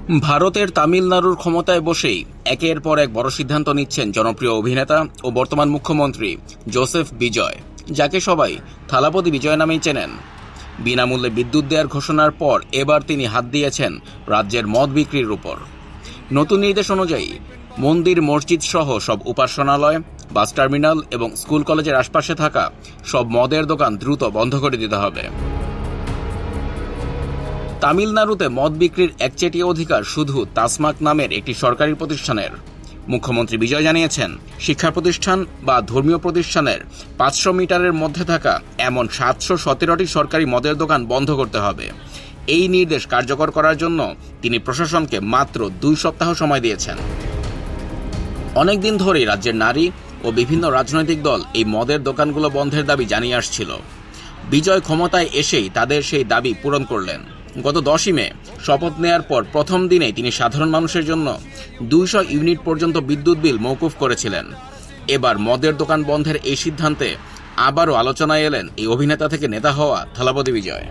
ভারতের তামিলনাড়ুর ক্ষমতায় বসেই একের পর এক বড় সিদ্ধান্ত নিচ্ছেন জনপ্রিয় অভিনেতা ও বর্তমান মুখ্যমন্ত্রী জোসেফ বিজয়, যাকে সবাই থালাপতি বিজয় নামেই চেনেন। বিনামূল্যে বিদ্যুৎ দেওয়ার ঘোষণার পর এবার তিনি হাত দিয়েছেন রাজ্যের মদ বিক্রির উপর। নতুন নির্দেশ অনুযায়ী মন্দির, মসজিদ সহ সব উপাসনালয়, বাস টার্মিনাল এবং স্কুল কলেজের আশপাশে থাকা সব মদের দোকান দ্রুত বন্ধ করে দিতে হবে। তামিলনাড়ুতে মদ বিক্রির একচেটিয়া অধিকার শুধু তাসমাক নামের একটি সরকারি প্রতিষ্ঠানের। মুখ্যমন্ত্রী বিজয় জানিয়েছেন, শিক্ষা প্রতিষ্ঠান বা ধর্মীয় প্রতিষ্ঠানের 500 মিটারের মধ্যে থাকা এমন 717টি সরকারি মদের দোকান বন্ধ করতে হবে। এই নির্দেশ কার্যকর করার জন্য তিনি প্রশাসনকে মাত্র 2 সপ্তাহ সময় দিয়েছেন। অনেকদিন ধরেই রাজ্যের নারী ও বিভিন্ন রাজনৈতিক দল এই মদের দোকানগুলো বন্ধের দাবি জানিয়ে আসছিল। বিজয় ক্ষমতায় এসেই তাদের সেই দাবি পূরণ করলেন। গত 10ই মে শপথ নেয়ার পর প্রথম দিনেই তিনি সাধারণ মানুষের জন্য 200 ইউনিট পর্যন্ত বিদ্যুৎ বিল মওকুফ করেছিলেন। এবার মদের দোকান বন্ধের এই সিদ্ধান্তে আবারও আলোচনায় এলেন এই অভিনেতা থেকে নেতা হওয়া থালাপতি বিজয়।